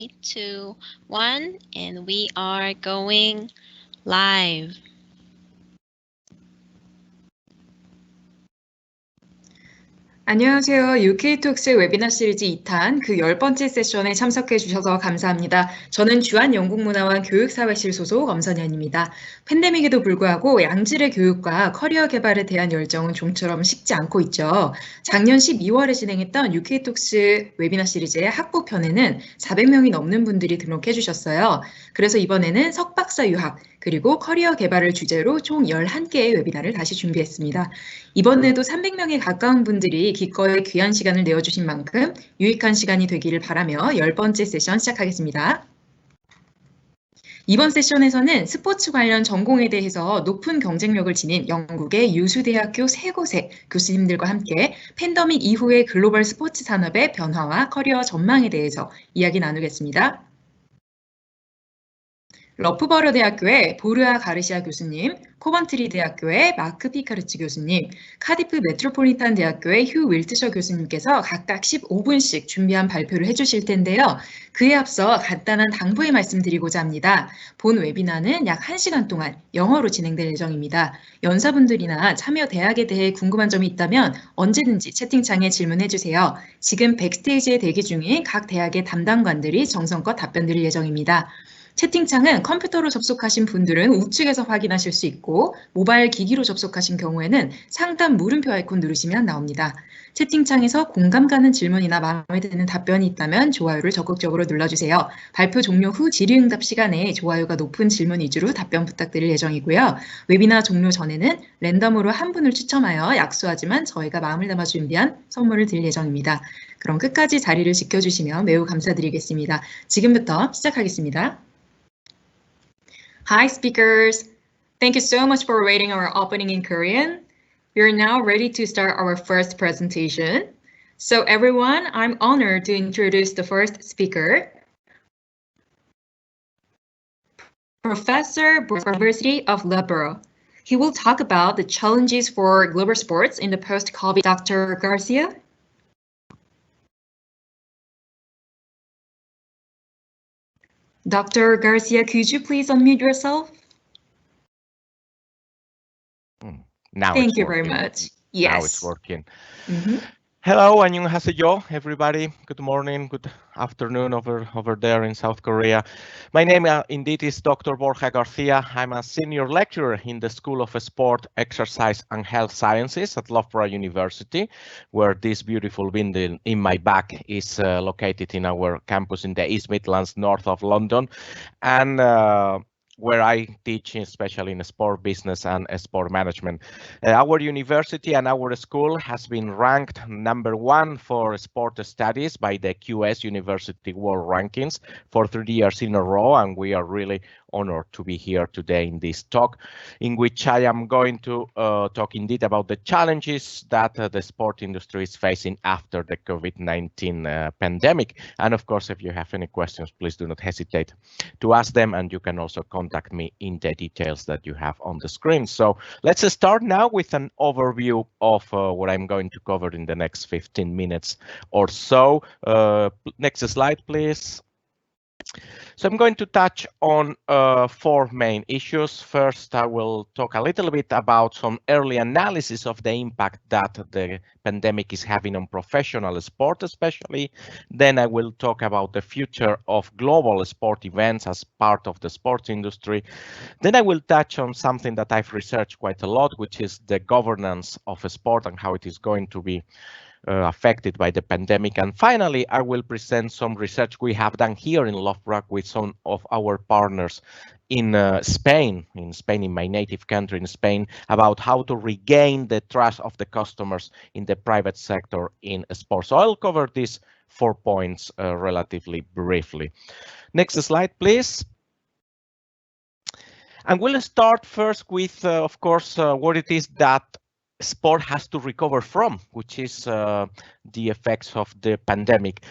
2, 1, and we are going live. 안녕하세요. UK톡스 웨비나 시리즈 2탄 그 10번째 세션에 참석해 주셔서 감사합니다. 저는 주한영국문화원 교육사회실 소속 엄선현입니다. 팬데믹에도 불구하고 양질의 교육과 커리어 개발에 대한 열정은 좀처럼 식지 않고 있죠. 작년 12월에 진행했던 UK톡스 웨비나 시리즈의 학부편에는 400명이 넘는 분들이 등록해 주셨어요. 그래서 이번에는 석박사 유학 그리고 커리어 개발을 주제로 총 11개의 웨비나를 다시 준비했습니다. 이번에도 300명에 가까운 분들이 기꺼이 귀한 시간을 내어주신 만큼 유익한 시간이 되기를 바라며 10번째 세션 시작하겠습니다. 이번 세션에서는 스포츠 관련 전공에 대해서 높은 경쟁력을 지닌 영국의 유수대학교 3곳의 교수님들과 함께 팬데믹 이후의 글로벌 스포츠 산업의 변화와 커리어 전망에 대해서 이야기 나누겠습니다. 러프버러대학교의 보르아 가르시아 교수님, 코번트리대학교의 마크 피카르츠 교수님, 카디프 메트로폴리탄대학교의 휴 윌트셔 교수님께서 각각 15분씩 준비한 발표를 해주실 텐데요. 그에 앞서 간단한 당부의 말씀드리고자 합니다. 본 웨비나는 약 1시간 동안 영어로 진행될 예정입니다. 연사분들이나 참여 대학에 대해 궁금한 점이 있다면 언제든지 채팅창에 질문해주세요. 지금 백스테이지에 대기 중인 각 대학의 담당관들이 정성껏 답변 드릴 예정입니다. 채팅창은 컴퓨터로 접속하신 분들은 우측에서 확인하실 수 있고 모바일 기기로 접속하신 경우에는 상단 물음표 아이콘 누르시면 나옵니다. 채팅창에서 공감 가는 질문이나 마음에 드는 답변이 있다면 좋아요를 적극적으로 눌러주세요. 발표 종료 후 질의응답 시간에 좋아요가 높은 질문 위주로 답변 부탁드릴 예정이고요. 웨비나 종료 전에는 랜덤으로 한 분을 추첨하여 약소하지만 저희가 마음을 담아 준비한 선물을 드릴 예정입니다. 그럼 끝까지 자리를 지켜주시면 매우 감사드리겠습니다. 지금부터 시작하겠습니다. Hi speakers, thank you so much for waiting our opening in Korean. We are now ready to start our first presentation. So everyone, I'm honored to introduce the first speaker, Professor Borja University of Loughborough. He will talk about the challenges for global sports in the post-COVID. Dr. Garcia? Dr. Garcia, could you please unmute yourself? Now Thank you very much. Yes. Now it's working. Hello, 안녕하세요, everybody. Good morning, good afternoon over there in South Korea. My name indeed is Dr. Borja Garcia. I'm a senior lecturer in the School of Sport, Exercise and Health Sciences at Loughborough University, where this beautiful building in my back is located in our campus in the East Midlands, north of London. And where I teach, especially in sport business and sport management. Our university and our school has been ranked #1 for sport studies by the QS University World Rankings for 3 years in a row, and we are really honored to be here today in this talk, in which I am going to talk indeed about the challenges that the sport industry is facing after the COVID-19 pandemic. And of course, if you have any questions, please do not hesitate to ask them, and you can also contact me in the details that you have on the screen. So let's start now with an overview of what I'm going to cover in the next 15 minutes or so. Next slide, please. So I'm going to touch on 4 main issues. First, I will talk a little bit about some early analysis of the impact that the pandemic is having on professional sport, especially. Then I will talk about the future of global sport events as part of the sports industry. Then I will touch on something that I've researched quite a lot, which is the governance of a sport and how it is going to be affected by the pandemic. And finally, I will present some research we have done here in Loughborough with some of our partners in Spain, in my native country, in Spain, about how to regain the trust of the customers in the private sector in sports. So I'll cover these 4 points relatively briefly. Next slide, please. And we'll start first with, of course, what it is that sport has to recover from, which is the effects of the pandemic.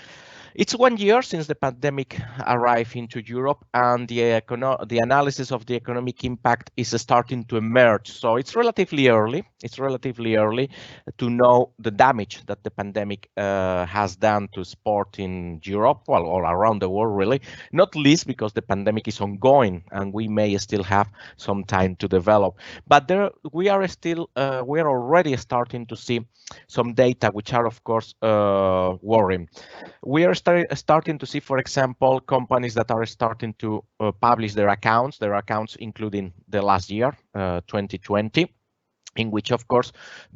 It's 1 year since the pandemic arrived into Europe, and the analysis of the economic impact is starting to emerge. So it's relatively early. It's relatively early to know the damage that the pandemic has done to sport in Europe, well, all around the world, really. Not least because the pandemic is ongoing, and we may still have some time to develop. But we are already starting to see some data which are, of course, worrying. We are starting to see, for example, companies that are starting to publish their accounts including the last year, 2020. In which, of course,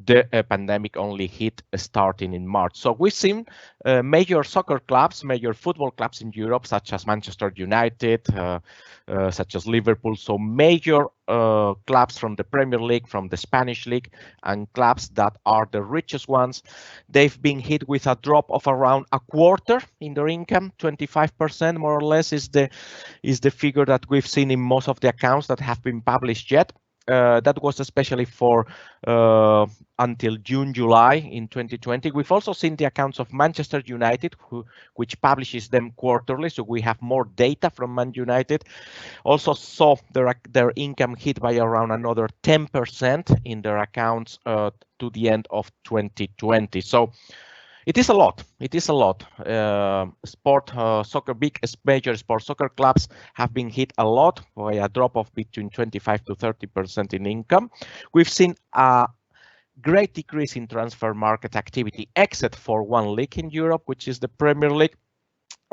the pandemic only hit starting in March. So we've seen major soccer clubs, major football clubs in Europe, such as Manchester United, such as Liverpool. So major clubs from the Premier League, from the Spanish League, and clubs that are the richest ones. They've been hit with a drop of around a quarter in their income. 25% more or less is the figure that we've seen in most of the accounts that have been published yet. That was especially for until June, July in 2020. We've also seen the accounts of Manchester United, which publishes them quarterly, so we have more data from Man United. Also saw their income hit by around another 10% in their accounts to the end of 2020. So it is a lot. It is a lot. Major sport soccer clubs have been hit a lot by a drop of between 25 to 30% in income. We've seen a great decrease in transfer market activity, except for one league in Europe, which is the Premier League.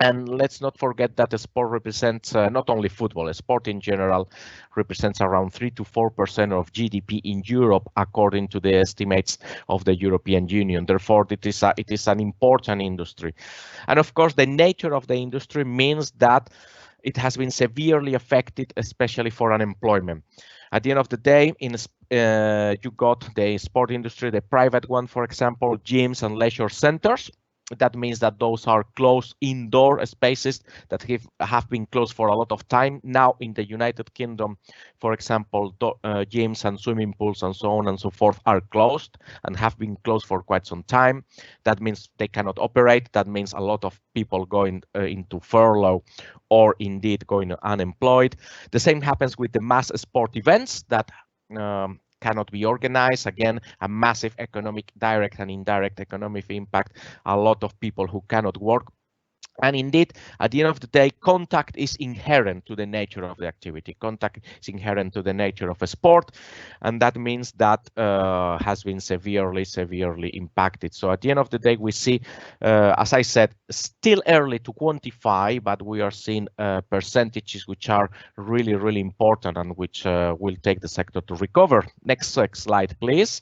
And let's not forget that the sport represents not only football, a sport in general represents around 3 to 4% of GDP in Europe, according to the estimates of the European Union. Therefore, it is an important industry. And of course, the nature of the industry means that it has been severely affected, especially for unemployment. At the end of the day, you got the sport industry, the private one, for example, gyms and leisure centers. That means that those are closed indoor spaces that have been closed for a lot of time. Now in the United Kingdom, for example, gyms and swimming pools and so on and so forth are closed and have been closed for quite some time. That means they cannot operate. That means a lot of people going into furlough or indeed going unemployed. The same happens with the mass sport events that cannot be organized. Again, a massive economic, direct and indirect economic impact, a lot of people who cannot work. And indeed, at the end of the day, contact is inherent to the nature of the activity. Contact is inherent to the nature of a sport, and that means that has been severely impacted. So at the end of the day, we see, as I said, still early to quantify, but we are seeing percentages which are really important and which will take the sector to recover. Next slide, please.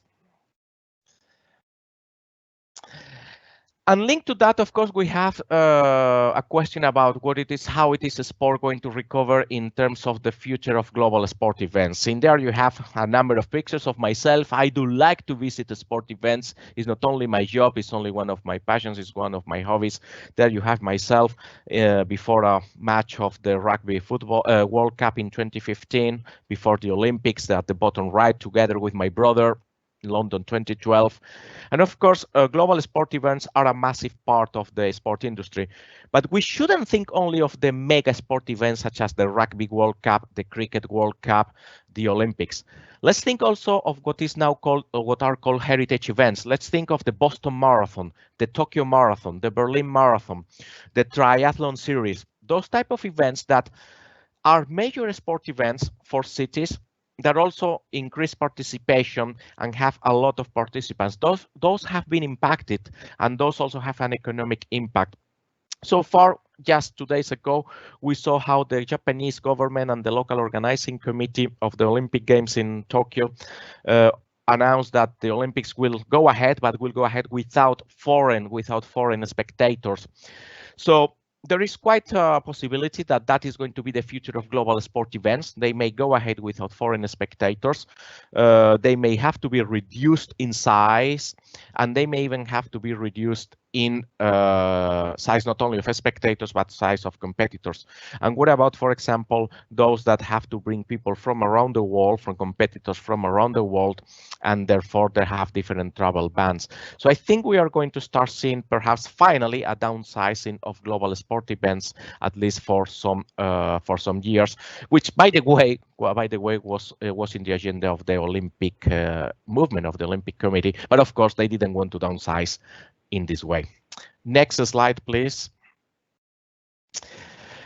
And linked to that, of course, we have a question about how it is sport going to recover in terms of the future of global sport events. In there, you have a number of pictures of myself. I do like to visit the sport events. It's not only my job, it's only one of my passions, it's one of my hobbies. There you have myself before a match of the Rugby Football World Cup in 2015, before the Olympics at the bottom right, together with my brother. London 2012. And of course, global sport events are a massive part of the sport industry, but we shouldn't think only of the mega sport events such as the Rugby World Cup, the Cricket World Cup, the Olympics. Let's think also of what is now called, what are called heritage events. Let's think of the Boston Marathon, the Tokyo Marathon, the Berlin Marathon, the Triathlon Series, those type of events that are major sport events for cities that also increase participation and have a lot of participants. Those have been impacted, and those also have an economic impact. So far, just 2 days ago, we saw how the Japanese government and the local organizing committee of the Olympic Games in Tokyo announced that the Olympics will go ahead, but will go ahead without foreign spectators. So there is quite a possibility that that is going to be the future of global sport events. They may go ahead without foreign spectators. They may have to be reduced in size, and they may even have to be reduced in size not only of spectators but size of competitors. And what about, for example, those that have to bring people from around the world, from competitors from around the world, and therefore they have different travel bans? So I think we are going to start seeing perhaps finally a downsizing of global sport events, at least for some years, which by the way was in the agenda of the Olympic movement, of the Olympic Committee, but of course they didn't want to downsize in this way. Next slide, please.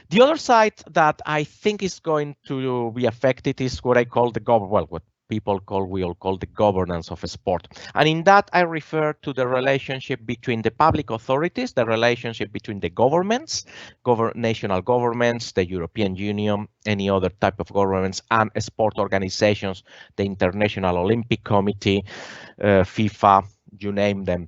The other side that I think is going to be affected is what I call the what we all call the governance of sport. And in that I refer to the relationship between the public authorities, the relationship between the governments, national governments, the European Union, any other type of governments, and sport organizations, the International Olympic Committee, FIFA, you name them.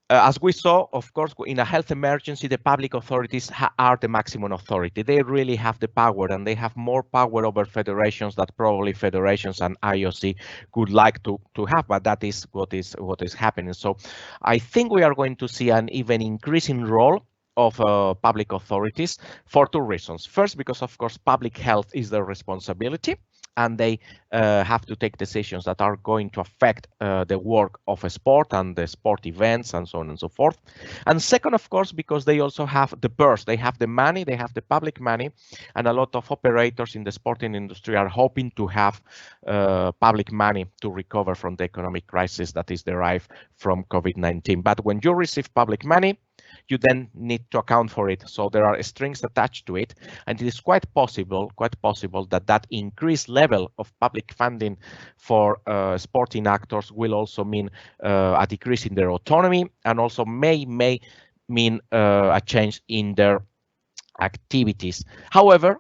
As we saw, of course, in a health emergency, the public authorities are the maximum authority. They really have the power, and they have more power over federations that probably federations and IOC would like to have, but that is what is happening. So I think we are going to see an even increasing role of public authorities for two reasons. First, because of course public health is their responsibility, and they have to take decisions that are going to affect the work of a sport and the sport events and so on and so forth. And second, of course, because they also have the purse, they have the money, they have the public money, and a lot of operators in the sporting industry are hoping to have public money to recover from the economic crisis that is derived from COVID-19. But when you receive public money, you then need to account for it. So there are strings attached to it, and it is quite possible that increased level of public funding for sporting actors will also mean a decrease in their autonomy, and also may mean a change in their activities. However,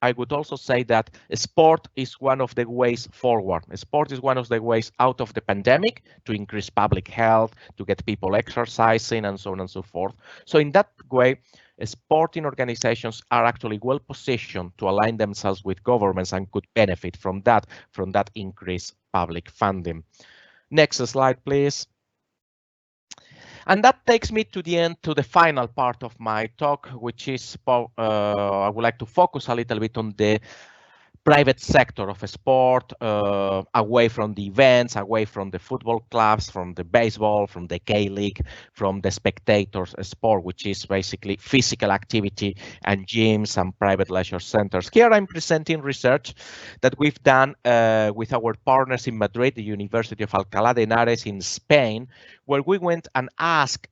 I would also say that sport is one of the ways forward. Sport is one of the ways out of the pandemic to increase public health, to get people exercising, and so on and so forth. So in that way, sporting organizations are actually well positioned to align themselves with governments and could benefit from that increased public funding. Next slide, please. And that takes me to the end, to the final part of my talk, which is I would like to focus a little bit on the private sector of a sport, away from the events, away from the football clubs, from the baseball, from the K-League, from the spectators sport, which is basically physical activity and gyms and private leisure centers. Here I'm presenting research that we've done with our partners in Madrid, the University of Alcalá de Henares in Spain, where we went and asked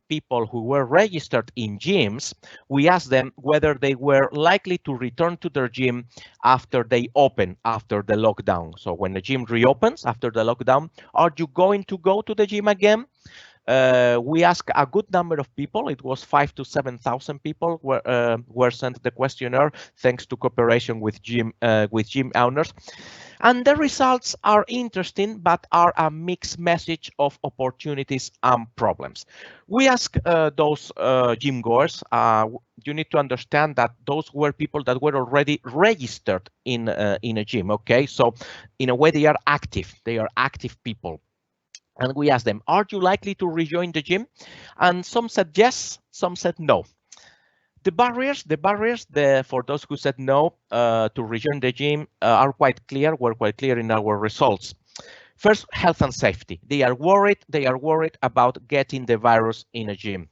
people who were registered in gyms. We asked them whether they were likely to return to their gym after they open, after the lockdown. So when the gym reopens after the lockdown, are you going to go to the gym again? We asked a good number of people. It was 5,000 to 7,000 people were sent the questionnaire, thanks to cooperation with gym owners. And the results are interesting, but are a mixed message of opportunities and problems. We asked those gym goers. You need to understand that those were people that were already registered in a gym. Okay, so in a way they are active. They are active people. And we asked them, are you likely to rejoin the gym? And some said yes, some said no. The barriers for those who said no to rejoin the gym were quite clear in our results. First, health and safety. They are worried about getting the virus in a gym.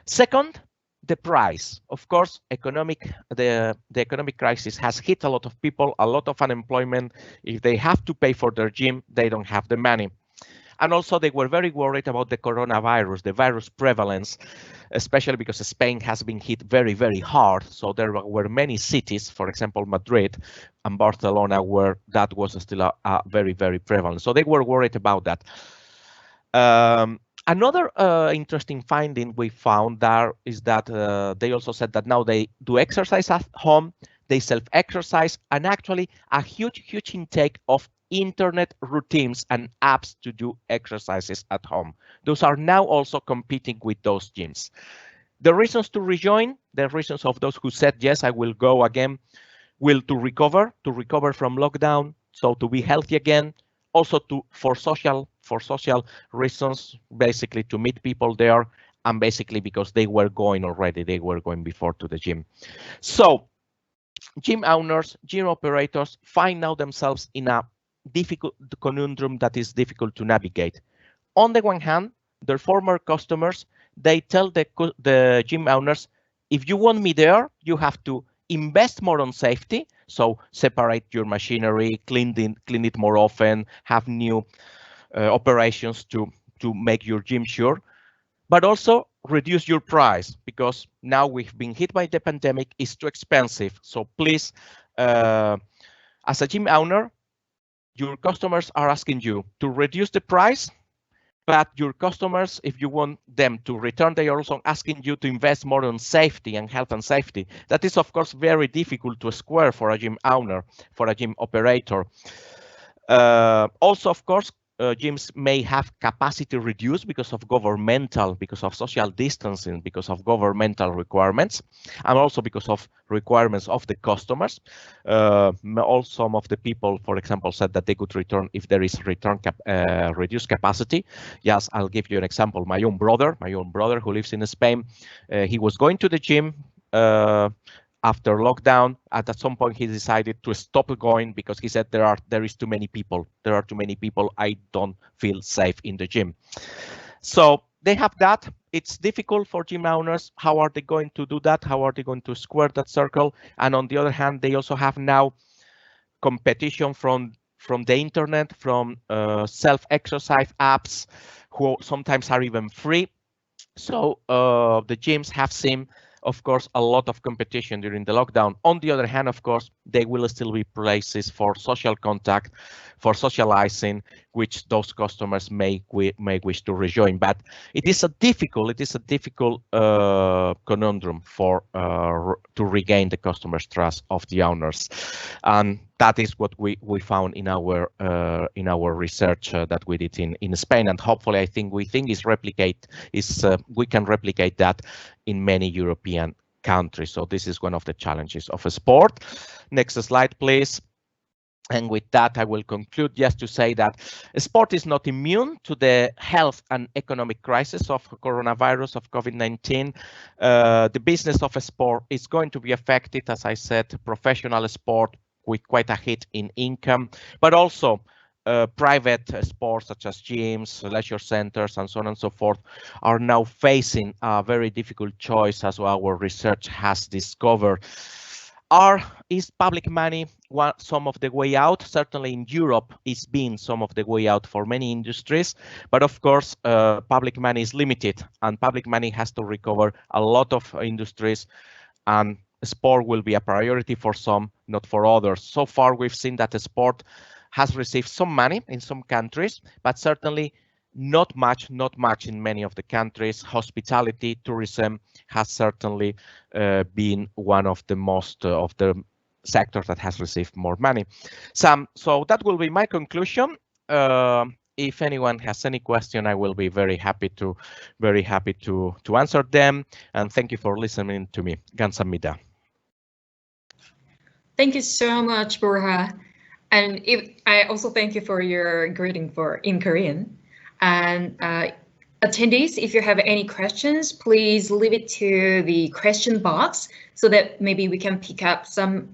Second, the price. Of course, the economic crisis has hit a lot of people, a lot of unemployment. If they have to pay for their gym, they don't have the money. And also they were very worried about the coronavirus, the virus prevalence, especially because Spain has been hit very, very hard. So there were many cities, for example, Madrid and Barcelona, where that was still a very, very prevalent. So they were worried about that. Another interesting finding we found there is that they also said that now they do exercise at home, they self-exercise, and actually a huge intake of internet routines and apps to do exercises at home. Those are now also competing with those gyms. The reasons to rejoin, the reasons of those who said, yes, I will go again, will to recover from lockdown, so to be healthy again, also for social reasons, basically to meet people there, and basically because they were going before to the gym. So gym owners, gym operators find now themselves in a difficult conundrum that is difficult to navigate. On the one hand, their former customers, they tell the gym owners, if you want me there, you have to invest more on safety. So separate your machinery, clean it more often, have new operations to make your gym sure, but also reduce your price, because now we've been hit by the pandemic, it's too expensive. So please, as a gym owner, your customers are asking you to reduce the price, but your customers, if you want them to return, they are also asking you to invest more on safety and health and safety. That is, of course, very difficult to square for a gym owner, for a gym operator. Also, of course, gyms may have capacity reduced because of social distancing, because of governmental requirements, and also because of requirements of the customers. Some of the people, for example, said that they could return if there is reduced capacity. Yes, I'll give you an example. My own brother who lives in Spain, he was going to the gym after lockdown. At some point, he decided to stop going because he said there is too many people. There are too many people. I don't feel safe in the gym. So they have that. It's difficult for gym owners. How are they going to do that? How are they going to square that circle? And on the other hand, they also have now competition from the internet, from self-exercise apps, who sometimes are even free. So the gyms have seen, of course, a lot of competition during the lockdown. On the other hand, of course, they will still be places for social contact, for socializing, which those customers may wish to rejoin. But it is a difficult conundrum to regain the customers' trust of the owners, and that is what we found in our research that we did in Spain, and hopefully we can replicate that in many European countries. So this is one of the challenges of a sport. Next slide, please. And with that, I will conclude just to say that sport is not immune to the health and economic crisis of coronavirus, of COVID-19. The business of a sport is going to be affected, as I said, professional sport with quite a hit in income, but also private sports such as gyms, leisure centers, and so on and so forth are now facing a very difficult choice, as our research has discovered. Is public money some of the way out? Certainly in Europe, it's been some of the way out for many industries, but of course, public money is limited, and public money has to recover a lot of industries, and sport will be a priority for some, not for others. So far, we've seen that the sport has received some money in some countries, but certainly not much in many of the countries. Hospitality, tourism has certainly been one of the most of the sectors that has received more money. So that will be my conclusion. If anyone has any question, I will be very happy to answer them. And thank you for listening to me. 감사합니다. Thank you so much, Borja. And I also thank you for your greeting in Korean. And attendees, if you have any questions, please leave it to the question box so that maybe we can pick up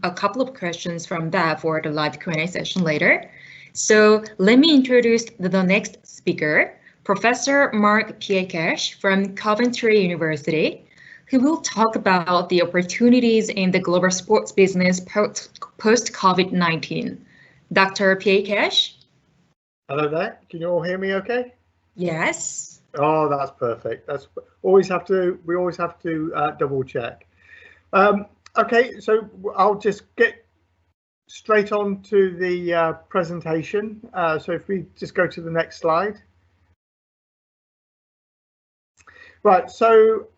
a couple of questions from that for the live Q&A session later. So let me introduce the next speaker, Professor Mark Piekarz from Coventry University, who will talk about the opportunities in the global sports business post-COVID-19. Dr. Piekarz? Hello there. Can you all hear me okay? Yes. Oh, that's perfect. We always have to double check. Okay, so I'll just get straight on to the presentation. So if we just go to the next slide. Right, so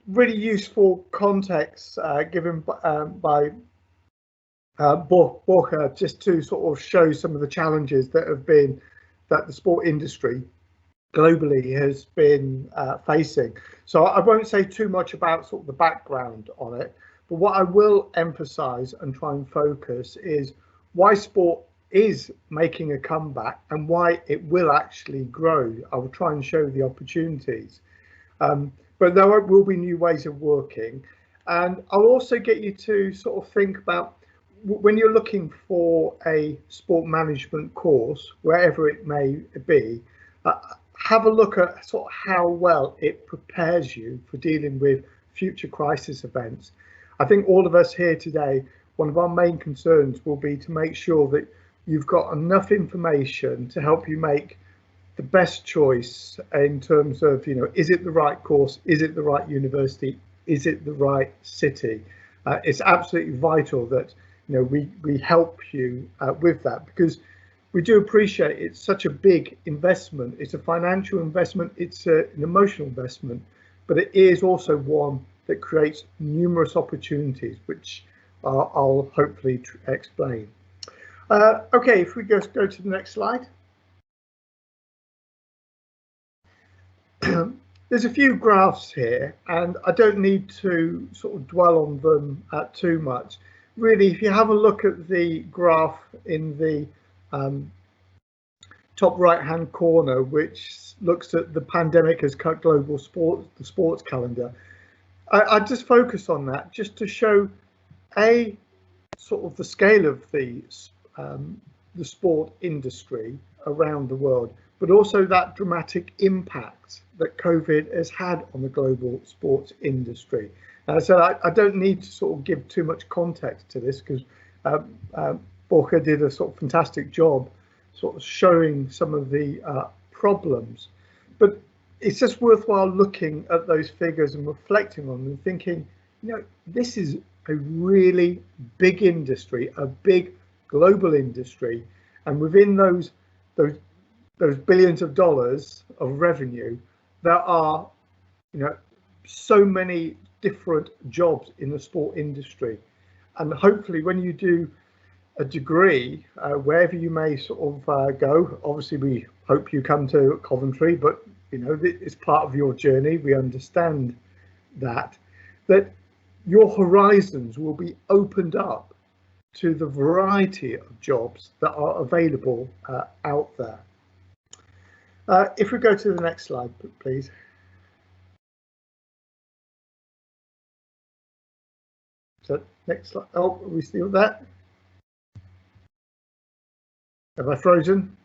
really useful context given by Borja, just to sort of show some of the challenges that the sport industry globally has been facing. So I won't say too much about sort of the background on it, but what I will emphasize and try and focus is why sport is making a comeback and why it will actually grow. I will try and show the opportunities, but there will be new ways of working. And I'll also get you to sort of think about, when you're looking for a sport management course, wherever it may be, have a look at sort of how well it prepares you for dealing with future crisis events. I think all of us here today, one of our main concerns will be to make sure that you've got enough information to help you make the best choice in terms of, is it the right course? Is it the right university? Is it the right city? It's absolutely vital that we help you with that, because we do appreciate it's such a big investment. It's a financial investment, it's an emotional investment, but it is also one that creates numerous opportunities, which I'll hopefully explain. Okay, if we just go to the next slide. There's a few graphs here, and I don't need to sort of dwell on them too much. Really, if you have a look at the graph in the top right-hand corner, which looks at the pandemic has cut global the sports calendar, I just focus on that just to show sort of the scale of the sport industry around the world, but also that dramatic impact that COVID has had on the global sports industry. So I don't need to sort of give too much context to this, because Borja did a sort of fantastic job sort of showing some of the problems. But it's just worthwhile looking at those figures and reflecting on them and thinking, this is a really big industry, a big global industry, and within those billions of dollars of revenue, there are so many different jobs in the sport industry. And hopefully when you do a degree, wherever you may sort of go, obviously we hope you come to Coventry, but it's part of your journey, we understand that your horizons will be opened up to the variety of jobs that are available out there. If we go to the next slide, please. So next slide. Oh, are we still there? Have I frozen?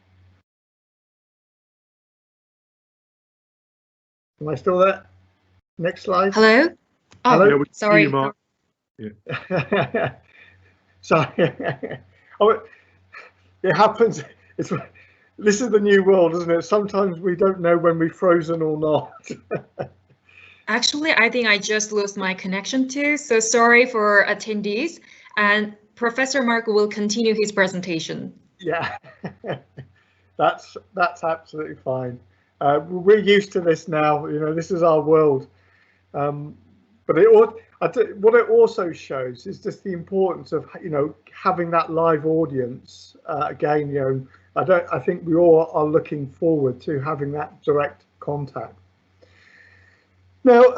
Am I still there? Next slide. Hello? Oh, Hello? Yeah, sorry. Mark. Yeah. Sorry. Oh, it happens. This is the new world, isn't it? Sometimes we don't know when we've frozen or not. Actually, I think I just lost my connection too, so sorry for attendees. And Professor Mark will continue his presentation. Yeah, that's absolutely fine. We're used to this now. This is our world. But what it also shows is just the importance of having that live audience. Again, I think we all are looking forward to having that direct contact. Now,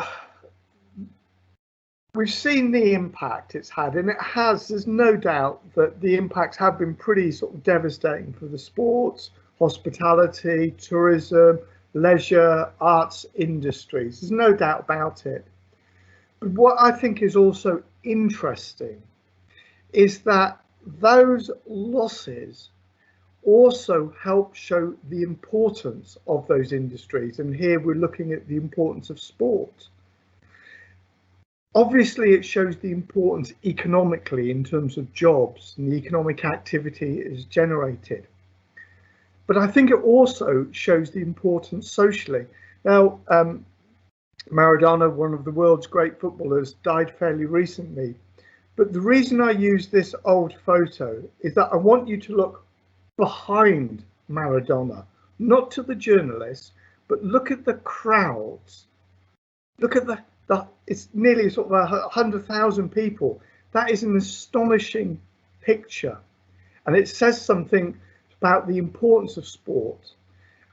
we've seen the impact it's had, and there's no doubt that the impacts have been pretty sort of devastating for the sports, hospitality, tourism, leisure, arts industries. There's no doubt about it. But what I think is also interesting is that those losses also help show the importance of those industries. And here we're looking at the importance of sport. Obviously, it shows the importance economically in terms of jobs and the economic activity it is generated. But I think it also shows the importance socially. Now, Maradona, one of the world's great footballers, died fairly recently. But the reason I use this old photo is that I want you to look behind Maradona, not to the journalists, but look at the crowds. Look at it's nearly sort of 100,000 people. That is an astonishing picture, and it says something about the importance of sport.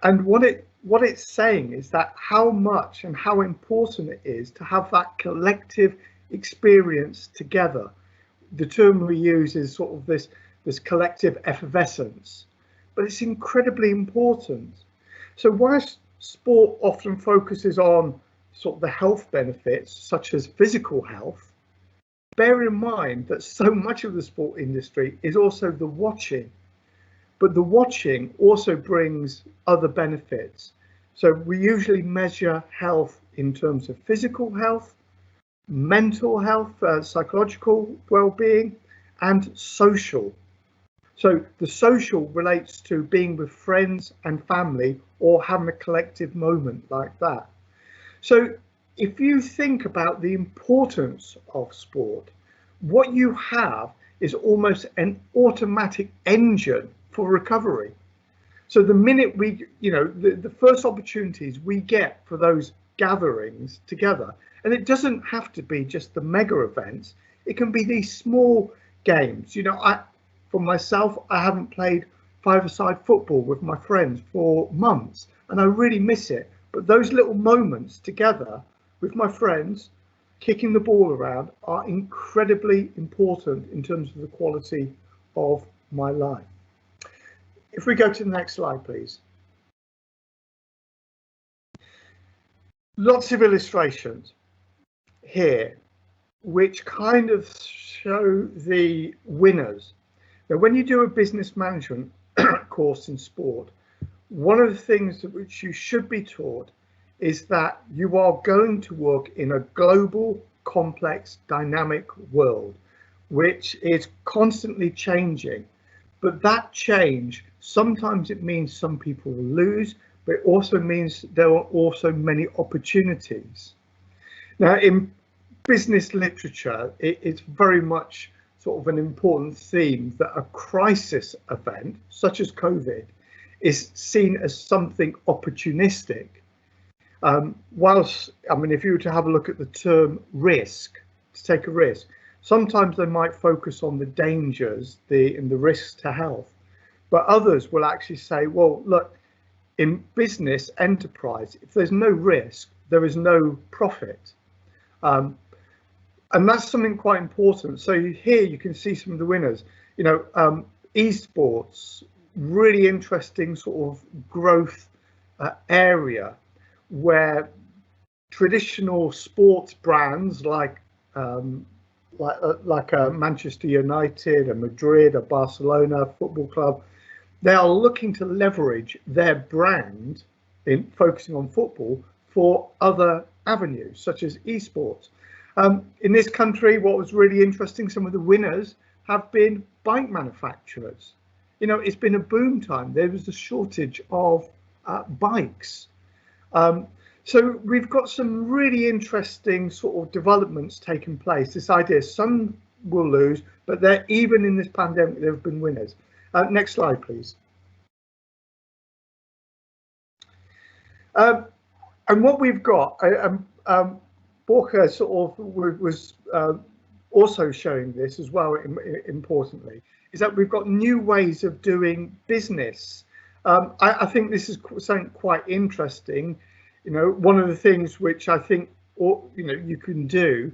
And what it's saying is that how much and how important it is to have that collective experience together. The term we use is sort of this this collective effervescence, but it's incredibly important. So whilst sport often focuses on sort of the health benefits, such as physical health, bear in mind that so much of the sport industry is also the watching, but the watching also brings other benefits. So we usually measure health in terms of physical health, mental health, psychological well-being, and social. So the social relates to being with friends and family or having a collective moment like that. So if you think about the importance of sport, what you have is almost an automatic engine for recovery. So the minute we, the first opportunities we get for those gatherings together, and it doesn't have to be just the mega events, it can be these small games. For myself, I haven't played five-a-side football with my friends for months, and I really miss it. But those little moments together with my friends, kicking the ball around, are incredibly important in terms of the quality of my life. If we go to the next slide, please. Lots of illustrations here, which kind of show the winners. Now, when you do a business management course in sport, one of the things which you should be taught is that you are going to work in a global, complex, dynamic world, which is constantly changing. But that change, sometimes it means some people will lose, but it also means there are also many opportunities. Now, in business literature, it's very much sort of an important theme that a crisis event, such as COVID, is seen as something opportunistic. If you were to have a look at the term risk, to take a risk, sometimes they might focus on the dangers, and the risks to health, but others will actually say, well, look, in business enterprise, if there's no risk, there is no profit. And that's something quite important. So here you can see some of the winners. Esports, really interesting sort of growth area where traditional sports brands like Manchester United, a Madrid, a Barcelona football club, they are looking to leverage their brand in focusing on football for other avenues, such as esports. In this country, what was really interesting, some of the winners have been bike manufacturers. It's been a boom time. There was a shortage of bikes. So we've got some really interesting sort of developments taking place. This idea, some will lose, but even in this pandemic, there have been winners. Next slide, please. And what we've got, Borja sort of was also showing this as well, importantly, is that we've got new ways of doing business. I think this is something quite interesting. One of the things which I think you can do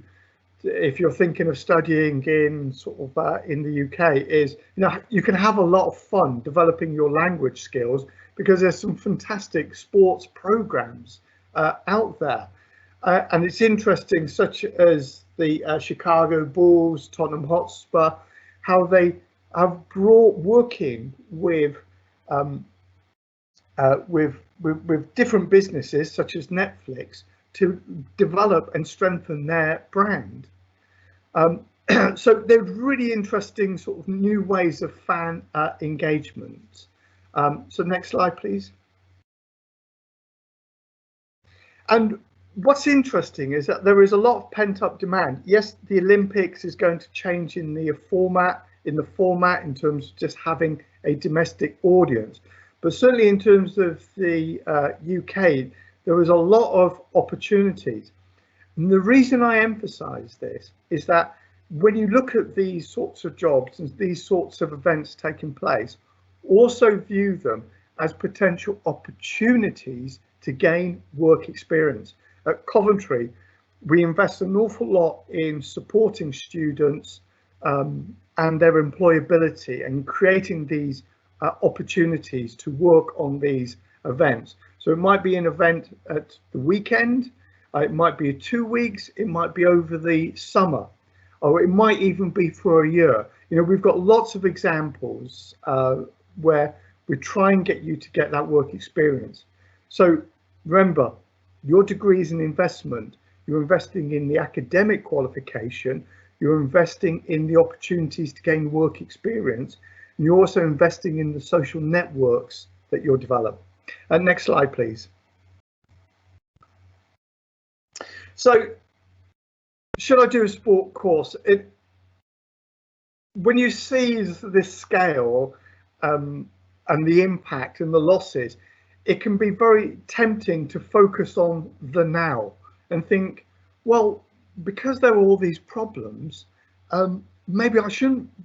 if you're thinking of studying in sort of in the UK is you can have a lot of fun developing your language skills, because there's some fantastic sports programs out there. And it's interesting, such as the Chicago Bulls, Tottenham Hotspur, how they have brought working with different businesses such as Netflix to develop and strengthen their brand. So they're really interesting sort of new ways of fan engagement. So next slide, please. And what's interesting is that there is a lot of pent-up demand. Yes, the Olympics is going to change in the format in terms of just having a domestic audience, but certainly in terms of the UK, there was a lot of opportunities. And the reason I emphasize this is that when you look at these sorts of jobs and these sorts of events taking place, also view them as potential opportunities to gain work experience. At Coventry, we invest an awful lot in supporting students and their employability, and creating these opportunities to work on these events. So it might be an event at the weekend, it might be 2 weeks, it might be over the summer, or it might even be for a year. You know, we've got lots of examples where we try and get you to get that work experience. So remember, your degree is an investment. You're investing in the academic qualification, you're investing in the opportunities to gain work experience, and you're also investing in the social networks that you'll develop. Next slide, please. So, should I do a sport course? When you see this scale and the impact and the losses, it can be very tempting to focus on the now and think, well, because there are all these problems, maybe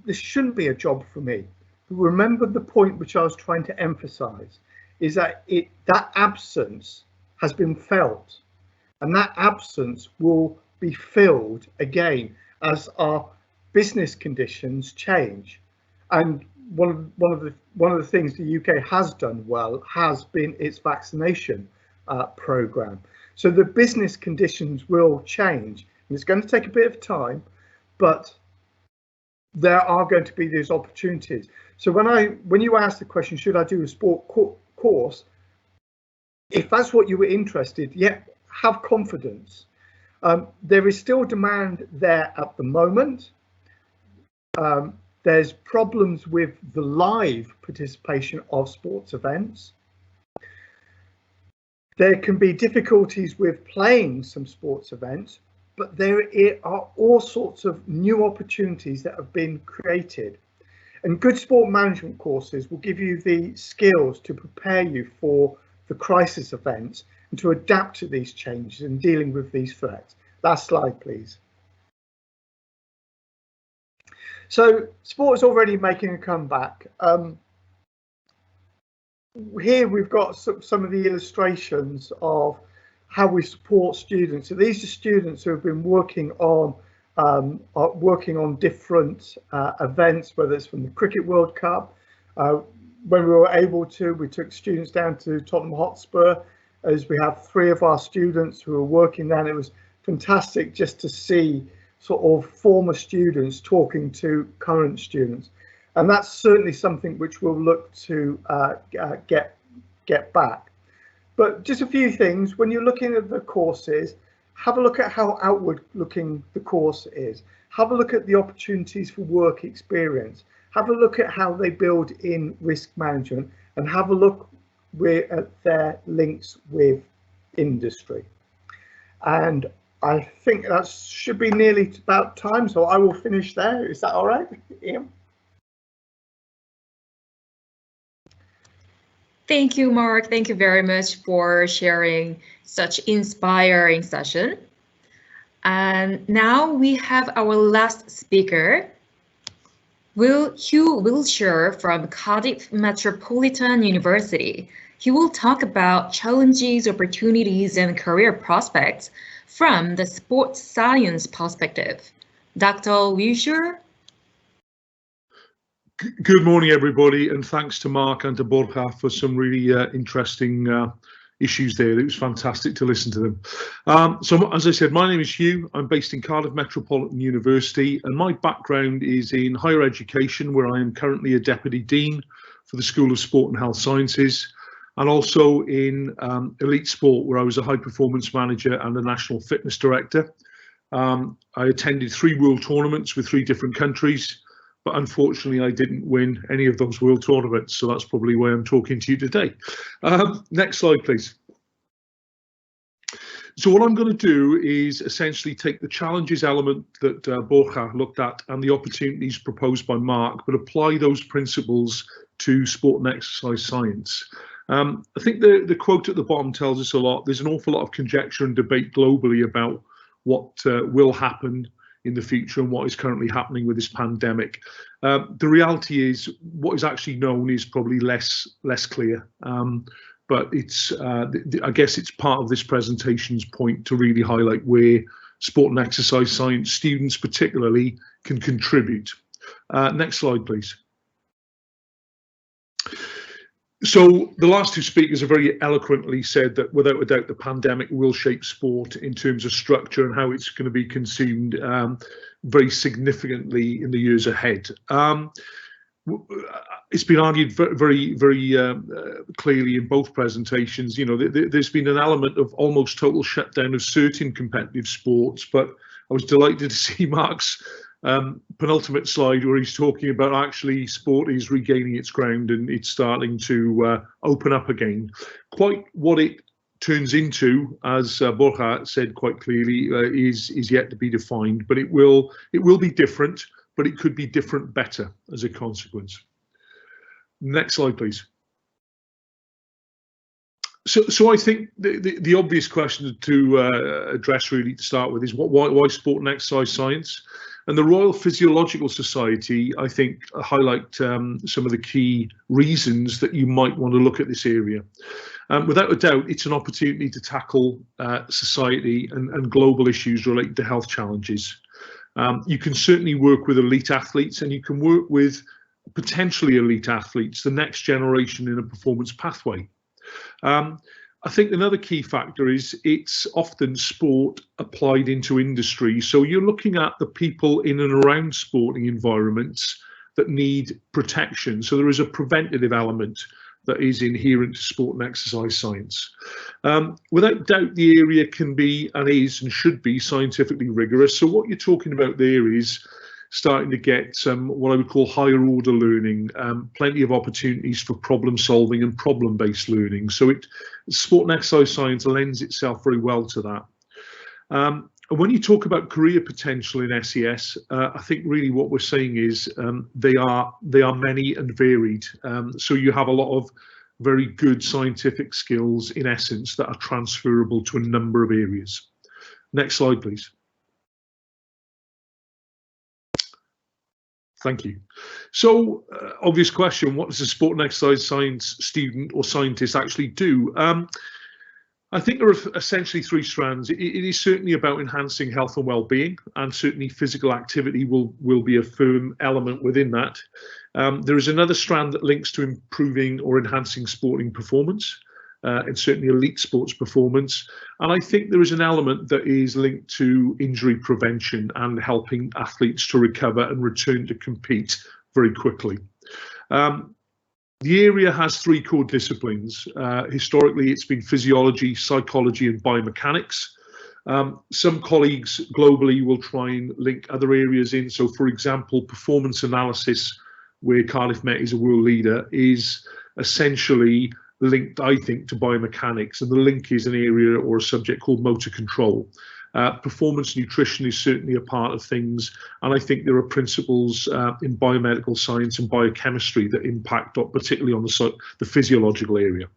this shouldn't be a job for me. But remember the point which I was trying to emphasize is that that absence has been felt, and that absence will be filled again as our business conditions change. And one of the things the UK has done well has been its vaccination program. So the business conditions will change, and it's going to take a bit of time, but there are going to be these opportunities. So when you ask the question, should I do a sport course? If that's what you were interested, yeah, have confidence. There is still demand there at the moment. There's problems with the live participation of sports events. There can be difficulties with playing some sports events, but there are all sorts of new opportunities that have been created. And good sport management courses will give you the skills to prepare you for the crisis events and to adapt to these changes and dealing with these threats. Last slide, please. So sport is already making a comeback. Here we've got some of the illustrations of how we support students. So these are students who have been working on different events, whether it's from the Cricket World Cup. When we were able to, we took students down to Tottenham Hotspur, as we have 3 of our students who are working there, and it was fantastic just to see sort of former students talking to current students. And that's certainly something which we'll look to get back. But just a few things, when you're looking at the courses, have a look at how outward looking the course is. Have a look at the opportunities for work experience. Have a look at how they build in risk management, and have a look at their links with industry. And I think that should be nearly about time, so I will finish there. Is that all right, Ian? Thank you, Mark. Thank you very much for sharing such inspiring session. And now we have our last speaker, Huw Wiltshire from Cardiff Metropolitan University. He will talk about challenges, opportunities, and career prospects from the sports science perspective. Dr. Wiltshire? Good morning, everybody, and thanks to Mark and to Borja for some really interesting issues there. It was fantastic to listen to them. So, as I said, my name is Huw. I'm based in Cardiff Metropolitan University, and my background is in higher education, where I am currently a Deputy Dean for the School of Sport and Health Sciences, and also in elite sport, where I was a high performance manager and a national fitness director. I attended 3 world tournaments with 3 different countries, but unfortunately I didn't win any of those world tournaments, so that's probably why I'm talking to you today. Next slide, please. So what I'm going to do is essentially take the challenges element that Borja looked at and the opportunities proposed by Mark, but apply those principles to sport and exercise science. I think the quote at the bottom tells us a lot. There's an awful lot of conjecture and debate globally about what will happen in the future and what is currently happening with this pandemic. The reality is what is actually known is probably less clear, but it's I guess it's part of this presentation's point to really highlight where sport and exercise science students particularly can contribute. Next slide, please. So the last two speakers have very eloquently said that without a doubt the pandemic will shape sport in terms of structure and how it's going to be consumed very significantly in the years ahead. It's been argued very clearly in both presentations. You know, there's been an element of almost total shutdown of certain competitive sports, but I was delighted to see Mark's penultimate slide where he's talking about actually sport is regaining its ground and it's starting to open up again. Quite what it turns into, as Borja said quite clearly, is yet to be defined, but it will be different, but it could be different better as a consequence. Next slide, please. So I think the obvious question to address really to start with is why sport and exercise science? And the Royal Physiological Society, I think, highlight some of the key reasons that you might want to look at this area. Without a doubt, it's an opportunity to tackle society and global issues related to health challenges. You can certainly work with elite athletes, and you can work with potentially elite athletes, the next generation in a performance pathway. I think another key factor is it's often sport applied into industry. So you're looking at the people in and around sporting environments that need protection. So there is a preventative element that is inherent to sport and exercise science. Without doubt, the area can be and is and should be scientifically rigorous. So what you're talking about there is starting to get some what I would call higher order learning, plenty of opportunities for problem solving and problem-based learning. So sport and exercise science lends itself very well to that. And when you talk about career potential in SES, I think really what we're saying is they are many and varied. So you have a lot of very good scientific skills in essence that are transferable to a number of areas. Next slide, please. Thank you. So, obvious question, what does a sport and exercise science student or scientist actually do? I think there are essentially three strands. It is certainly about enhancing health and well-being, and certainly physical activity will be a firm element within that. There is another strand that links to improving or enhancing sporting performance, and certainly elite sports performance. And I think there is an element that is linked to injury prevention and helping athletes to recover and return to compete very quickly. The area has three core disciplines. Historically, it's been physiology, psychology, and biomechanics. Some colleagues globally will try and link other areas in. So, for example, performance analysis, where Cardiff Met is a world leader, is essentially linked, I think, to biomechanics, and the link is an area or a subject called motor control. Performance nutrition is certainly a part of things, and I think there are principles in biomedical science and biochemistry that impact particularly on the physiological area.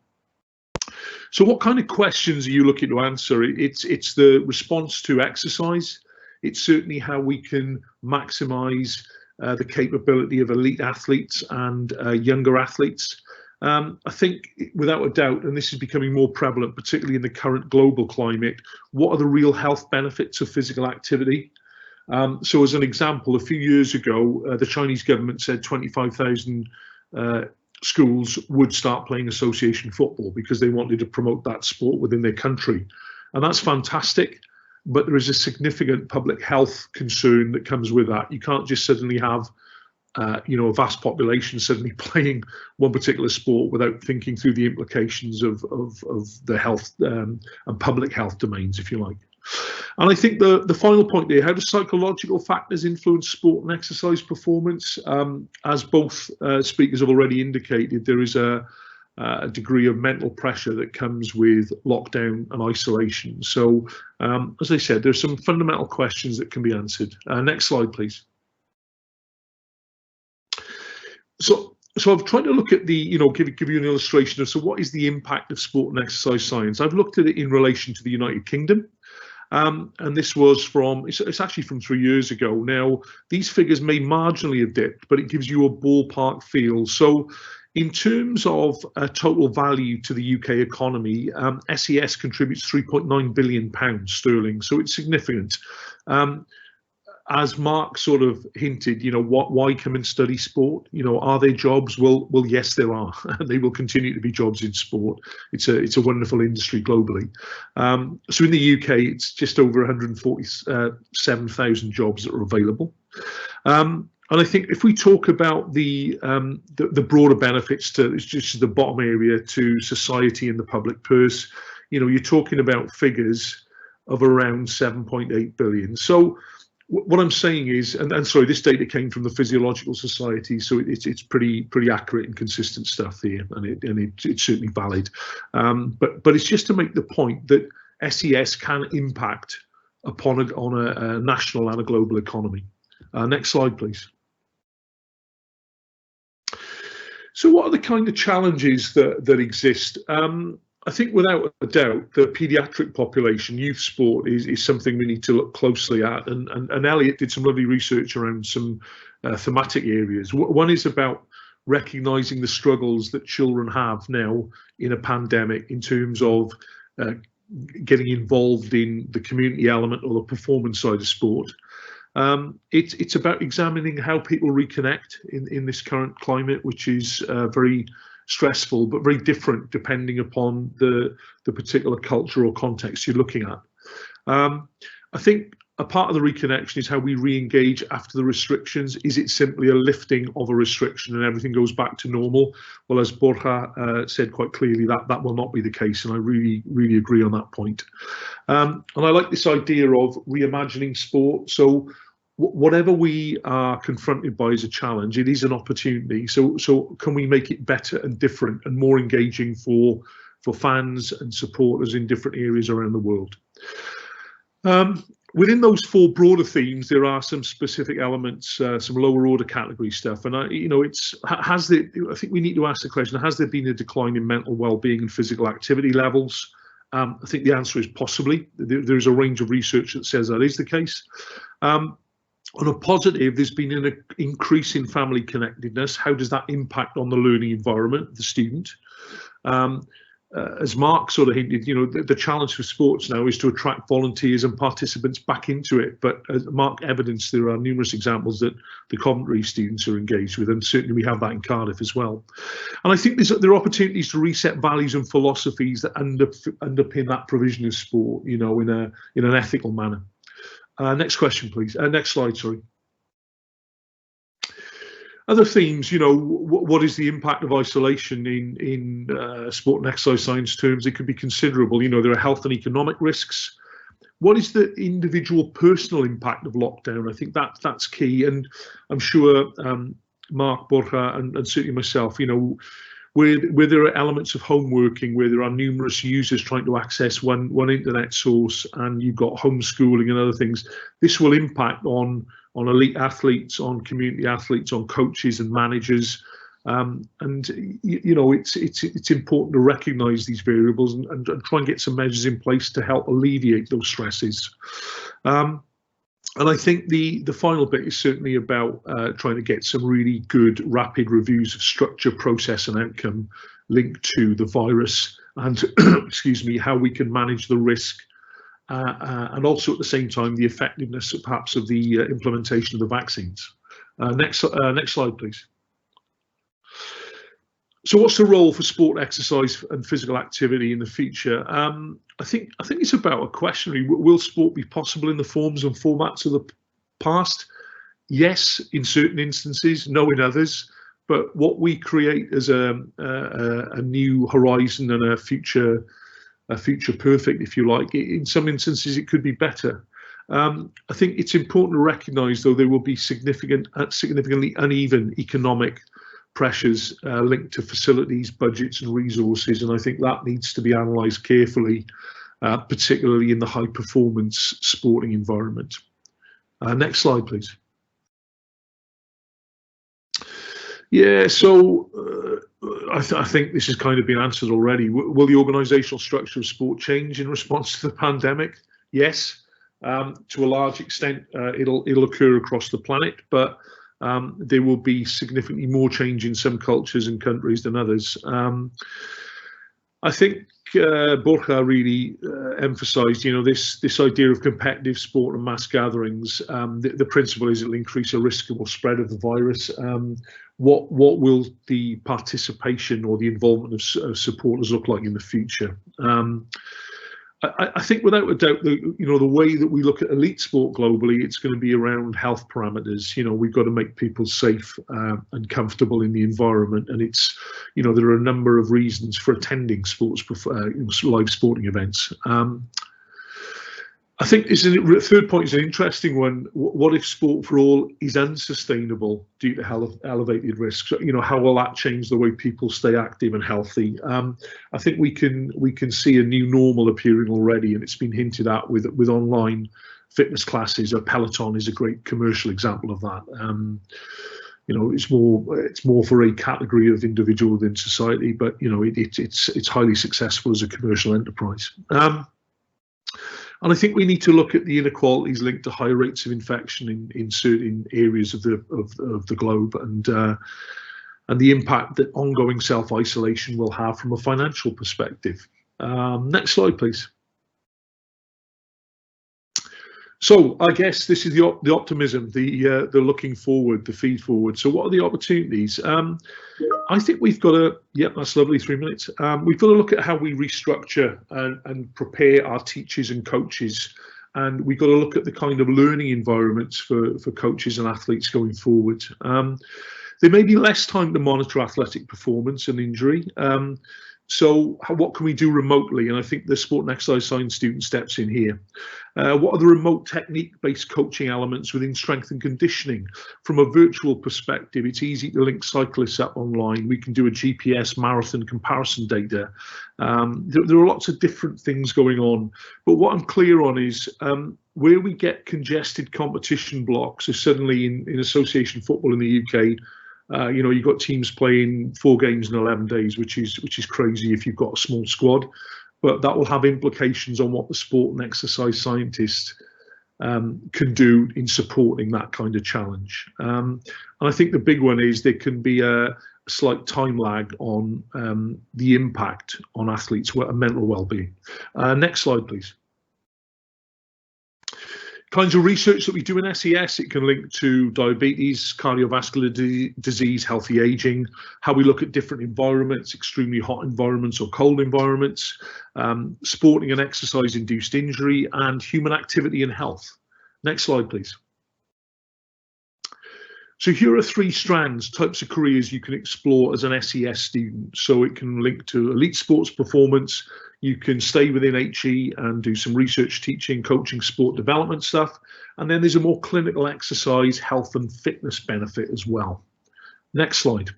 So what kind of questions are you looking to answer? It's the response to exercise. It's certainly how we can maximize the capability of elite athletes and younger athletes. I think without a doubt, and this is becoming more prevalent, particularly in the current global climate, what are the real health benefits of physical activity? So as an example, a few years ago, the Chinese government said 25,000 schools would start playing association football because they wanted to promote that sport within their country. And that's fantastic, but there is a significant public health concern that comes with that. You can't just suddenly have a vast population suddenly playing one particular sport without thinking through the implications of the health and public health domains, if you like. And I think the final point there, how do psychological factors influence sport and exercise performance? As both speakers have already indicated, there is a degree of mental pressure that comes with lockdown and isolation. So, as I said, there's some fundamental questions that can be answered. Next slide, please. So I've tried to look at the, give you an illustration of, so what is the impact of sport and exercise science? I've looked at it in relation to the United Kingdom. And this was it's actually from 3 years ago. Now, these figures may marginally have dipped, but it gives you a ballpark feel. So in terms of total value to the UK economy, SES contributes £3.9 billion sterling. So it's significant. as Mark sort of hinted, why come and study sport? Are there jobs? Well, yes, there are. They will continue to be jobs in sport. It's a wonderful industry globally. So in the UK, it's just over 147,000 jobs that are available. And I think if we talk about the broader benefits to, it's just the bottom area, to society and the public purse, you're talking about figures of around 7.8 billion. So what I'm saying is, and sorry, this data came from the Physiological Society, so it's pretty accurate and consistent stuff here, and it's certainly valid. But it's just to make the point that SES can impact on a national and a global economy. Next slide, please. So what are the kind of challenges that exist? I think without a doubt, the paediatric population, youth sport, is something we need to look closely at. And Elliot did some lovely research around some thematic areas. One is about recognising the struggles that children have now in a pandemic in terms of getting involved in the community element or the performance side of sport. It's about examining how people reconnect in this current climate, which is very stressful but very different depending upon the particular culture or context you're looking at. I think a part of the reconnection is how we re-engage after the restrictions. Is it simply a lifting of a restriction and everything goes back to normal? Well, as Borja said quite clearly, that will not be the case, and I really agree on that point. And I like this idea of reimagining sport. So whatever we are confronted by as a challenge, it is an opportunity. So can we make it better and different and more engaging for fans and supporters in different areas around the world? Within those four broader themes, there are some specific elements, some lower order category stuff. And I think we need to ask the question: has there been a decline in mental well-being and physical activity levels? I think the answer is possibly. There's a range of research that says that is the case. On a positive, there's been an increase in family connectedness. How does that impact on the learning environment of the student? As Mark sort of hinted, the challenge for sports now is to attract volunteers and participants back into it. But as Mark evidenced, there are numerous examples that the Coventry students are engaged with, and certainly we have that in Cardiff as well. And I think there are opportunities to reset values and philosophies that underpin that provision of sport, in an ethical manner. Next question, please. Next slide, sorry. Other themes, what is the impact of isolation in sport and exercise science terms? It could be considerable. There are health and economic risks. What is the individual personal impact of lockdown? I think that's key. And I'm sure Mark, Borja, and certainly myself, where there are elements of home working, where there are numerous users trying to access one internet source, and you've got homeschooling and other things, this will impact on elite athletes, on community athletes, on coaches and managers. It's important to recognise these variables and try and get some measures in place to help alleviate those stresses. And I think the final bit is certainly about trying to get some really good rapid reviews of structure, process and outcome linked to the virus and, excuse me, how we can manage the risk and also at the same time the effectiveness perhaps of the implementation of the vaccines. Next slide, please. So what's the role for sport, exercise and physical activity in the future? I think it's about a question, really. Will sport be possible in the forms and formats of the past? Yes, in certain instances, no in others. But what we create as a new horizon and a future perfect, if you like, in some instances it could be better. I think it's important to recognise, though, there will be significantly uneven economic pressures linked to facilities, budgets and resources, and I think that needs to be analysed carefully, particularly in the high performance sporting environment. Next slide, please. Yeah, so I think this has kind of been answered already. Will the organisational structure of sport change in response to the pandemic? Yes, to a large extent it'll occur across the planet, but there will be significantly more change in some cultures and countries than others. I think Borja really emphasised, this idea of competitive sport and mass gatherings. The principle is it'll increase the risk or spread of the virus. What will the participation or the involvement of supporters look like in the future? I think without a doubt, the way that we look at elite sport globally, it's going to be around health parameters. We've got to make people safe and comfortable in the environment, and it's, there are a number of reasons for attending live sporting events. I think third point is an interesting one. What if sport for all is unsustainable due to elevated risks? How will that change the way people stay active and healthy? I think we can see a new normal appearing already, and it's been hinted at with online fitness classes. Peloton is a great commercial example of that. It's more for a category of individual within society, but it's highly successful as a commercial enterprise. And I think we need to look at the inequalities linked to high rates of infection in certain areas of the globe, and the impact that ongoing self-isolation will have from a financial perspective. Next slide, please. So I guess this is the optimism, the looking forward, the feed forward. So what are the opportunities? I think we've got to, that's lovely, 3 minutes. We've got to look at how we restructure and prepare our teachers and coaches. And we've got to look at the kind of learning environments for coaches and athletes going forward. There may be less time to monitor athletic performance and injury. So what can we do remotely? And I think the sport and exercise science student steps in here. What are the remote technique-based coaching elements within strength and conditioning? From a virtual perspective, it's easy to link cyclists up online. We can do a GPS marathon comparison data. There are lots of different things going on. But what I'm clear on is where we get congested competition blocks, so suddenly in association football in the UK, you've got teams playing 4 games in 11 days, which is crazy if you've got a small squad, but that will have implications on what the sport and exercise scientists can do in supporting that kind of challenge. And I think the big one is there can be a slight time lag on the impact on athletes' mental well-being. Next slide, please. Kinds of research that we do in SES, it can link to diabetes, cardiovascular disease, healthy aging, how we look at different environments, extremely hot environments or cold environments, sporting and exercise induced injury, and human activity and health. Next slide, please. So here are 3 strands, types of careers you can explore as an SES student. So it can link to elite sports performance. You can stay within HE and do some research, teaching, coaching, sport development stuff. And then there's a more clinical exercise, health and fitness benefit as well. Next slide.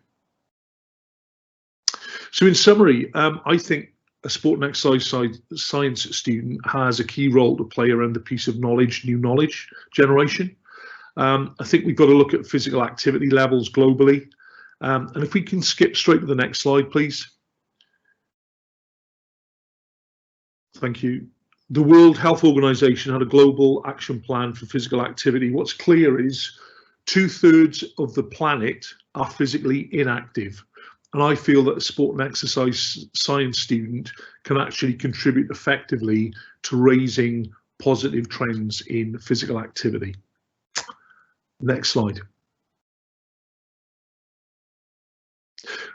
So in summary, I think a sport and exercise science student has a key role to play around the piece of knowledge, new knowledge generation. I think we've got to look at physical activity levels globally. And if we can skip straight to the next slide, please. Thank you. The World Health Organization had a global action plan for physical activity. What's clear is 2/3 of the planet are physically inactive. And I feel that a sport and exercise science student can actually contribute effectively to raising positive trends in physical activity. Next slide.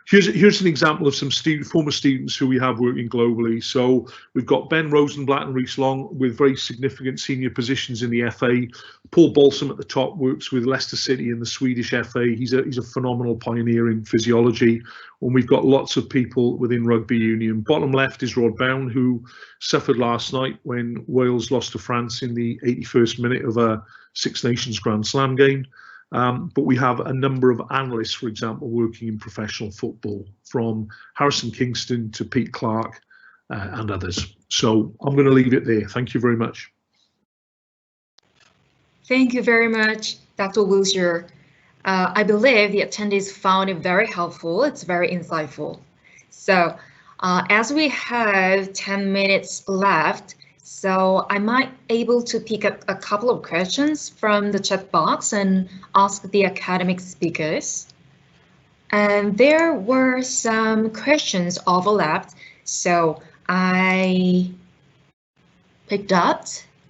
Here's an example of some former students who we have working globally. So we've got Ben Rosenblatt and Reese Long with very significant senior positions in the FA. Paul Balsam at the top works with Leicester City in the Swedish FA. He's a phenomenal pioneer in physiology. And we've got lots of people within rugby union. Bottom left is Rod Bown, who suffered last night when Wales lost to France in the 81st minute of a Six Nations Grand Slam game. But we have a number of analysts, for example, working in professional football, from Harrison Kingston to Pete Clark and others. So I'm going to leave it there. Thank you very much. Thank you very much, Dr. Wiltshire. I believe the attendees found it very helpful. It's very insightful. So as we have 10 minutes left, so I might able to pick up a couple of questions from the chat box and ask the academic speakers. And there were some questions overlapped. So I picked up,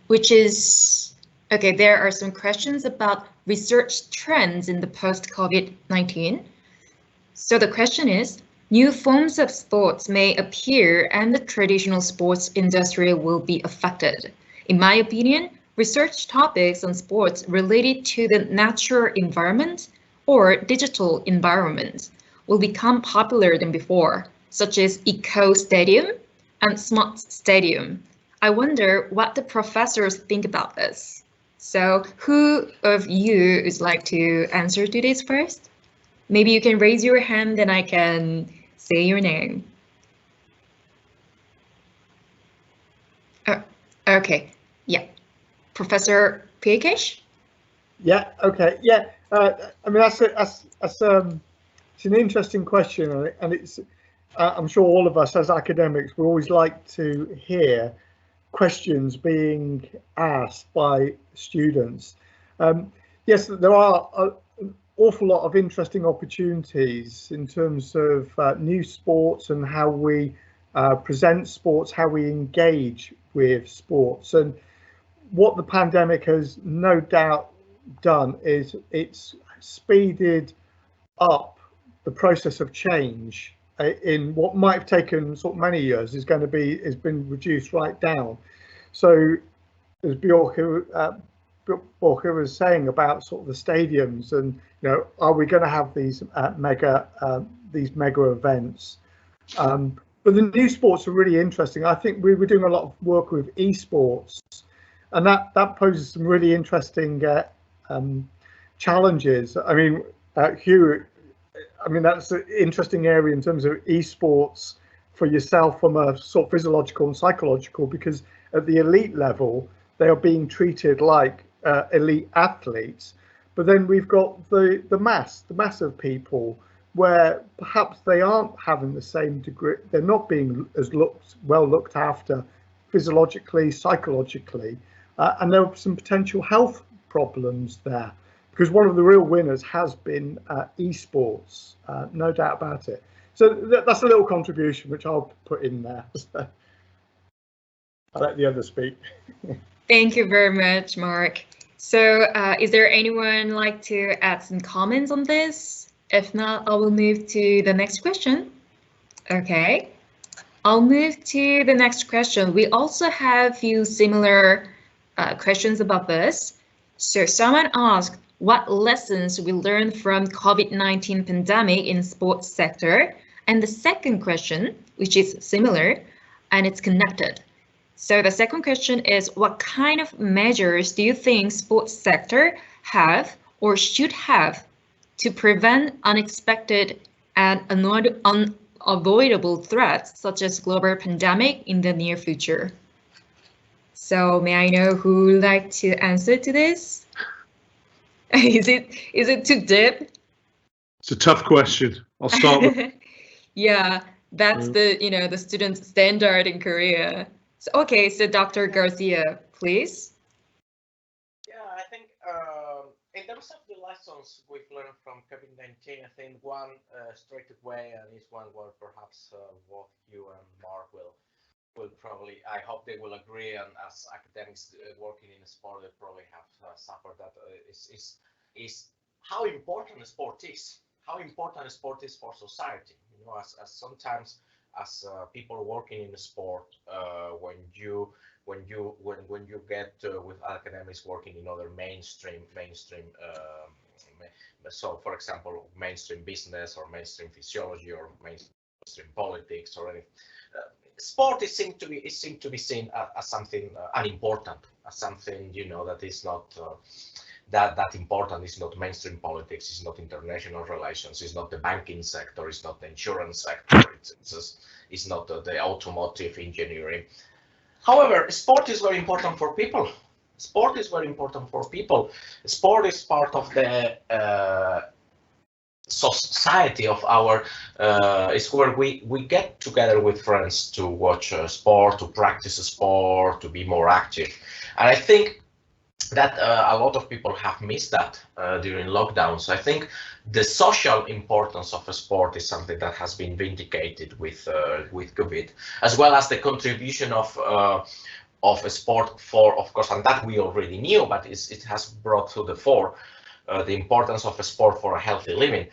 which is, okay, there are some questions about research trends in the post-COVID-19. So the question is, new forms of sports may appear and the traditional sports industry will be affected. In my opinion, research topics on sports related to the natural environment or digital environment will become popular than before, such as eco-stadium and smart stadium. I wonder what the professors think about this. So who of you would like to answer to this first? Maybe you can raise your hand and I can say your name. Okay, yeah. Professor Piekarz? Yeah, okay, yeah. I mean, it's an interesting question, and it's I'm sure all of us as academics, we always like to hear questions being asked by students. Yes, there are an awful lot of interesting opportunities in terms of new sports and how we present sports, how we engage with sports. And what the pandemic has no doubt done is it's speeded up the process of change in what might have taken sort of many years has been reduced right down. So as Borja was saying about sort of the stadiums and, you know, are we going to have these mega events? But the new sports are really interesting. I think we were doing a lot of work with esports, and that poses some really interesting challenges. I mean, Huw, I mean, that's an interesting area in terms of esports for yourself from a sort of physiological and psychological, because at the elite level, they are being treated like elite athletes. But then we've got the mass of people where perhaps they aren't having the same degree, they're not being as well looked after physiologically, psychologically, and there are some potential health problems there. Because one of the real winners has been esports, no doubt about it. So that's a little contribution which I'll put in there. I'll let the others speak. Thank you very much, Mark. So is there anyone like to add some comments on this? If not, I will move to the next question. Okay, I'll move to the next question. We also have a few similar questions about this. So someone asked, what lessons we learned from COVID-19 pandemic in sports sector? And the second question, which is similar and it's connected. So the second question is, what kind of measures do you think sports sector have or should have to prevent unexpected and unavoidable threats such as global pandemic in the near future? So may I know who would like to answer to this? Is it too deep? It's a tough question. I'll start with. Yeah, that's the student standard in Korea. So, okay, so Dr. Garcia, please. Yeah, I think in terms of the lessons we've learned from COVID-19, I think one straight away, and is one where perhaps both you and Mark will probably, I hope they will agree, and as academics working in sport, they probably have suffered that, is how important sport is. How important sport is for society. You know, as sometimes as people working in sport, when you get with academics working in other mainstream. So, for example, mainstream business or mainstream physiology or mainstream politics or anything. Sport is seen to be seen as something unimportant, as something that is not that important. It's not mainstream politics. It's not international relations. It's not the banking sector. It's not the insurance sector. It's not the automotive engineering. However, sport is very important for people. Sport is very important for people. Sport is part of the society of our. It's where we get together with friends to watch sport, to practice sport, to be more active. And I think that a lot of people have missed that during lockdown. So I think the social importance of a sport is something that has been vindicated with COVID, as well as the contribution of a sport for, of course, and that we already knew, but it has brought to the fore the importance of a sport for a healthy living.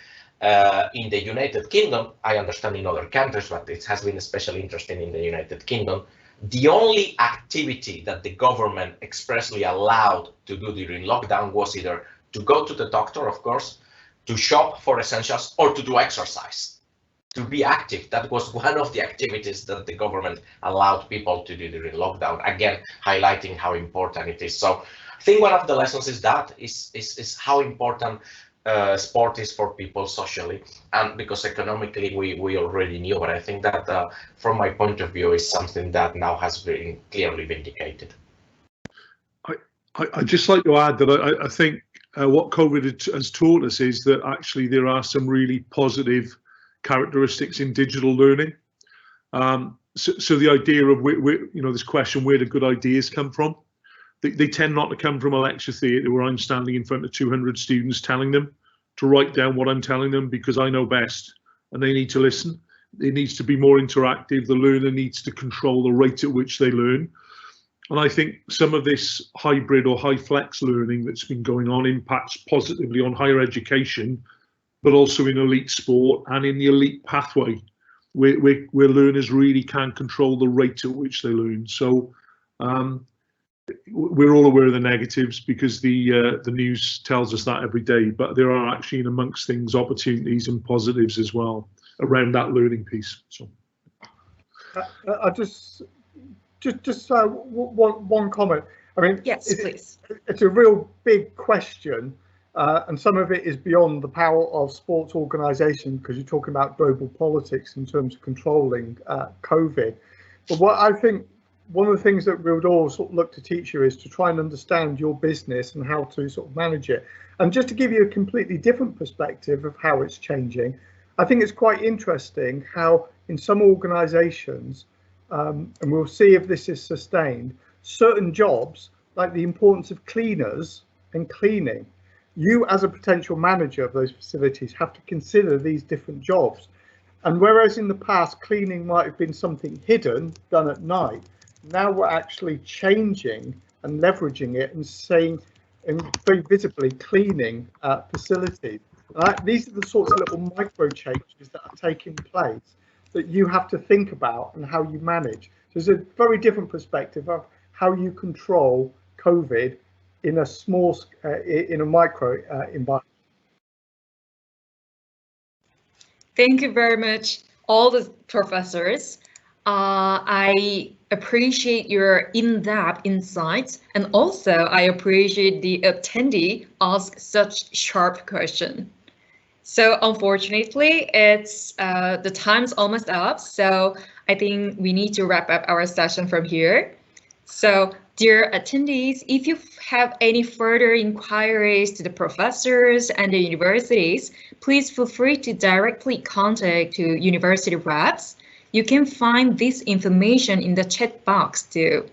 In the United Kingdom, I understand in other countries, but it has been especially interesting in the United Kingdom. The only activity that the government expressly allowed to do during lockdown was either to go to the doctor, of course, to shop for essentials, or to do exercise, to be active. That was one of the activities that the government allowed people to do during lockdown, again, highlighting how important it is. So I think one of the lessons is that is how important sport is for people socially, and because economically we already knew, but I think that from my point of view is something that now has been clearly vindicated. I'd just like to add that I think what COVID has taught us is that actually there are some really positive characteristics in digital learning. So the idea of this question, where do good ideas come from? They tend not to come from a lecture theatre where I'm standing in front of 200 students telling them to write down what I'm telling them because I know best, and they need to listen. It needs to be more interactive. The learner needs to control the rate at which they learn. And I think some of this hybrid or high flex learning that's been going on impacts positively on higher education, but also in elite sport and in the elite pathway, where learners really can control the rate at which they learn. So we're all aware of the negatives because the news tells us that every day, but there are actually in amongst things opportunities and positives as well around that learning piece. So I just one comment. I mean, yes, please. It's a real big question, and some of it is beyond the power of sports organisation because you're talking about global politics in terms of controlling COVID. But what I think, one of the things that we would all sort of look to teach you is to try and understand your business and how to sort of manage it. And just to give you a completely different perspective of how it's changing, I think it's quite interesting how in some organisations, and we'll see if this is sustained, certain jobs, like the importance of cleaners and cleaning, you as a potential manager of those facilities have to consider these different jobs. And whereas in the past, cleaning might have been something hidden, done at night, now we're actually changing and leveraging it and saying, and very visibly cleaning facilities. These are the sorts of little micro changes that are taking place that you have to think about and how you manage. So there's a very different perspective of how you control COVID in a small, in a micro environment. Thank you very much, all the professors. I appreciate your in-depth insights, and also I appreciate the attendee ask such sharp question. So unfortunately, it's the time's almost up, so I think we need to wrap up our session from here. So dear attendees, if you have any further inquiries to the professors and the universities, please feel free to directly contact to university reps. You can find this information in the chat box too.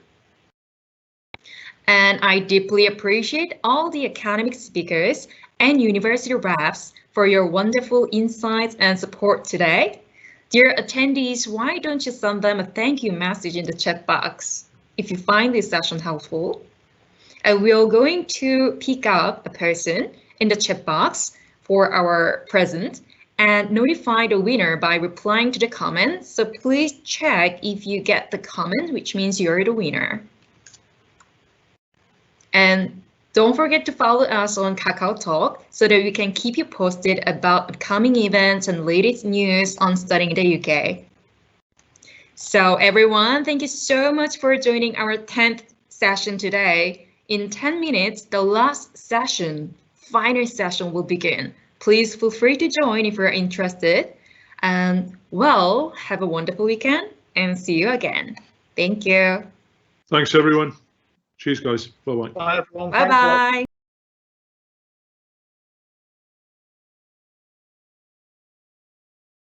And I deeply appreciate all the academic speakers and university reps for your wonderful insights and support today. Dear attendees, why don't you send them a thank you message in the chat box if you find this session helpful? And we are going to pick up a person in the chat box for our present and notify the winner by replying to the comment. So please check if you get the comment, which means you're the winner. And don't forget to follow us on Kakao Talk so that we can keep you posted about upcoming events and latest news on studying in the UK. So everyone, thank you so much for joining our 10th session today. In 10 minutes, the last session, final session will begin. Please feel free to join if you're interested. And well, have a wonderful weekend and see you again. Thank you. Thanks, everyone. Cheers, guys. Bye-bye. Bye, everyone. Bye-bye.